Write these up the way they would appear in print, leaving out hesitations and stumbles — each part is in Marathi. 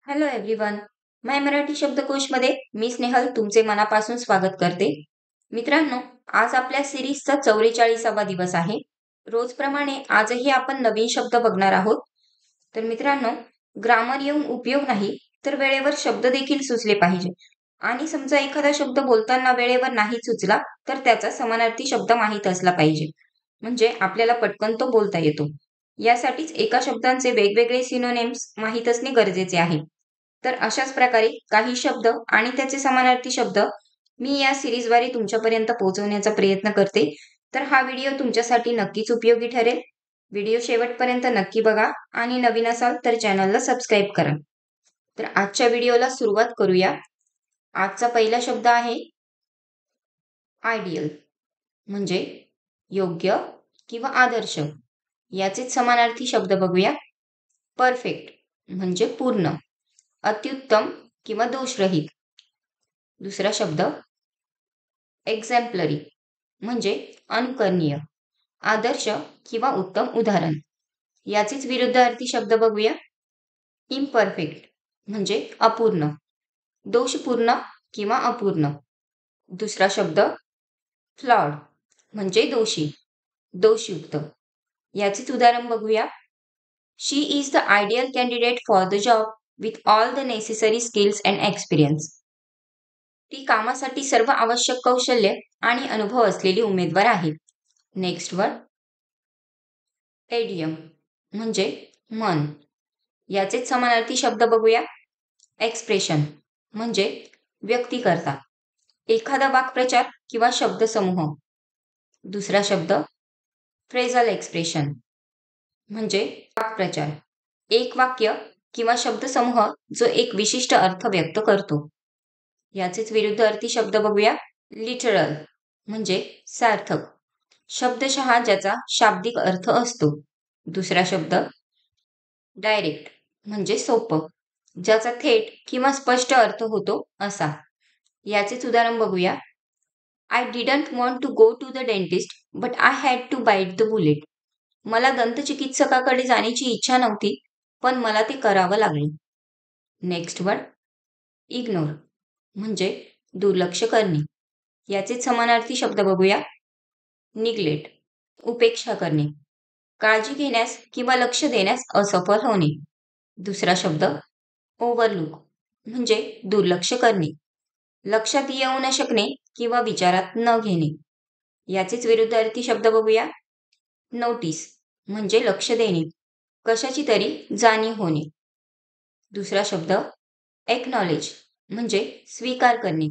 Hello everyone. माय मराठी शब्दकोशमध्ये मी स्नेहल तुमचे मनापासून स्वागत करते. मित्रांनो, आज आपल्या सिरीजचा 44वा दिवस आहे. रोजप्रमाणे आजही आपण नवीन शब्द बघणार आहोत. तर मित्रांनो, ग्रामर येऊन उपयोग नाही, तर वेळेवर शब्द देखील सुचले पाहिजे. आणि समजा एखादा शब्द बोलताना वेळेवर नाही सुचला, तर त्याचा समानार्थी शब्द माहीत असला पाहिजे. म्हणजे आपल्याला पटकन तो बोलता येतो. यासाठीच एका शब्दांचे वेगवेगळे सिनोनिम्स माहीत असणे गरजेचे आहे. तर अशाच प्रकारे काही शब्द आणि त्याचे समानार्थी शब्द मी या सिरीजद्वारे तुमच्यापर्यंत पोहोचवण्याचा प्रयत्न करते. तर हा व्हिडिओ तुमच्यासाठी नक्कीच उपयोगी ठरेल. व्हिडिओ शेवटपर्यंत नक्की बघा आणि नवीन असाल तर चॅनलला सबस्क्राईब करा. तर आजच्या व्हिडिओला सुरुवात करूया. आजचा पहिला शब्द आहे आयडियल, म्हणजे योग्य किंवा आदर्श. याचेच समानार्थी शब्द बघूया. परफेक्ट म्हणजे पूर्ण, अत्युत्तम किंवा दोषरहित. दुसरा शब्द एक्झॅम्पलरी म्हणजे अनुकरणीय, आदर्श किंवा उत्तम उदाहरण. याचेच विरुद्धार्थी शब्द बघूया. इम्परफेक्ट म्हणजे अपूर्ण, दोषपूर्ण किंवा अपूर्ण. दुसरा शब्द फ्लॉड म्हणजे दोषी, दोषयुक्त. याचेच उदाहरण बघूया. She is the ideal candidate for the job with all the necessary skills and experience. ती कामासाठी सर्व आवश्यक कौशल्य आणि अनुभव असलेली उमेदवार आहे. नेक्स्ट वर एडियम म्हणजे मन. याचेच समानार्थी शब्द बघूया. एक्सप्रेशन म्हणजे व्यक्तीकर्ता, एखादा वाक्प्रचार किंवा शब्दसमूह. दुसरा शब्द फ्रेझल एक्सप्रेशन म्हणजे वाक्प्रचार, एक वाक्य किंवा शब्दसमूह जो एक विशिष्ट अर्थ व्यक्त करतो. याचेच विरुद्धार्थी शब्द बघूया. लिटरल म्हणजे सार्थक, शब्दशः ज्याचा शाब्दिक अर्थ असतो. दुसरा शब्द डायरेक्ट म्हणजे सोपं, ज्याचा थेट किंवा स्पष्ट अर्थ होतो असा. याचेच उदाहरण बघूया. I didn't want to go to the dentist but I had to bite the bullet. मला दंतचिकित्सकाकडे जाण्याची इच्छा नव्हती, पण मला ते करावं लागलं. नेक्स्ट वर इग्नोर म्हणजे दुर्लक्ष करणे. याचे समानार्थी शब्द बघूया. निग्लेक्ट उपेक्षा करणे, काळजी घेण्यास किंवा लक्ष देण्यास असफल होणे. दुसरा शब्द ओव्हरलुक म्हणजे दुर्लक्ष करणे, लक्षात येऊ न शकणे किंवा विचारात न घेणे. याचेच विरुद्धार्थी शब्द बघूया. नोटीस म्हणजे लक्ष देणे, कशाची तरी जाणीव होणे. दुसरा शब्द एक्नॉलेज म्हणजे स्वीकार करणे,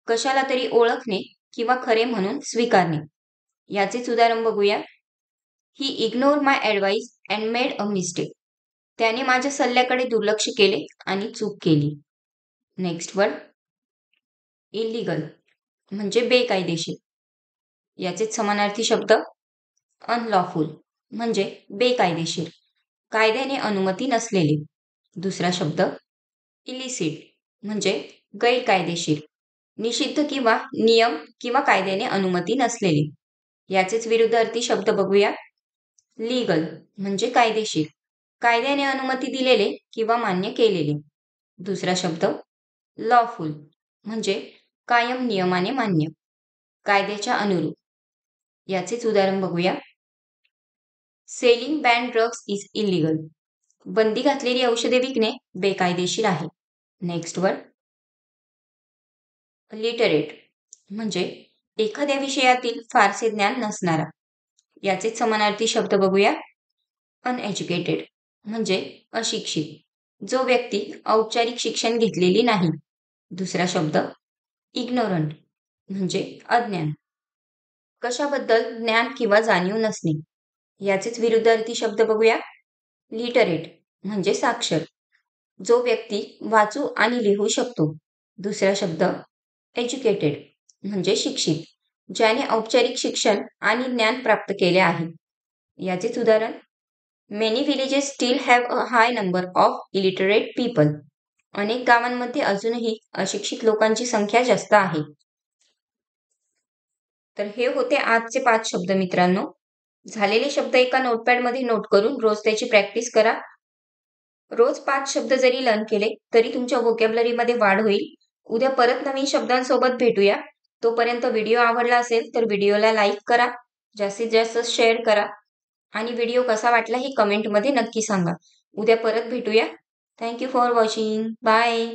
कशाला तरी ओळखणे किंवा खरे म्हणून स्वीकारणे. याचेच उदाहरण बघूया. He ignore my advice and made a mistake. त्याने माझ्या सल्ल्याकडे दुर्लक्ष केले आणि चूक केली. नेक्स्ट वर इलिगल म्हणजे बेकायदेशीर. याचेच समानार्थी शब्द अनलॉफुल म्हणजे बेकायदेशीर, कायद्याने अनुमती नसलेले. दुसरा शब्द इलिसिट म्हणजे गैरकायदेशीर, निषिद्ध किंवा नियम किंवा कायद्याने अनुमती नसलेले. याचेच विरुद्धार्थी शब्द बघूया. लीगल म्हणजे कायदेशीर, कायद्याने अनुमती दिलेले किंवा मान्य केलेले. दुसरा शब्द लॉफुल म्हणजे कायम नियमाने मान्य, कायद्याच्या अनुरूप. याचेच उदाहरण बघूया. Selling ban drugs is illegal. बंदी घातलेली औषधे विकणे बेकायदेशीर आहे. नेक्स्ट वर लिटरेट म्हणजे एखाद्या विषयातील फारसे ज्ञान नसणारा. याचेच समानार्थी शब्द बघूया. अनएज्युकेटेड म्हणजे अशिक्षित, जो व्यक्ती औपचारिक शिक्षण घेतलेली नाही. दुसरा शब्द इग्नोरंट म्हणजे अज्ञान, कशाबद्दल ज्ञान किंवा जाणीव नसणे. याचेच विरुद्धार्थी शब्द बघूया. लिटरेट म्हणजे साक्षर, जो व्यक्ती वाचू आणि लिहू शकतो. दुसरा शब्द एज्युकेटेड म्हणजे शिक्षित, ज्याने औपचारिक शिक्षण आणि ज्ञान प्राप्त केले आहे. याचेच उदाहरण. Many villages still have a high number of illiterate people. अनेक गावांमध्ये अजूनही अशिक्षित लोकांची संख्या जास्त आहे. तर हे होते आजचे 5 शब्द मित्रांनो. झालेले शब्द एका नोटपॅडमध्ये नोट करून रोज त्याची प्रॅक्टिस करा. रोज 5 शब्द जरी लर्न केले तरी तुमच्या व्होकॅब्युलरीमध्ये वाढ होईल. उद्या परत नवीन शब्दांसोबत भेटूया. तोपर्यंत व्हिडिओ आवडला असेल तर व्हिडिओला लाईक करा, जास्तीत जास्त शेअर करा आणि व्हिडिओ कसा वाटला हे कमेंटमध्ये नक्की सांगा. उद्या परत भेटूया. Thank you for watching. Bye.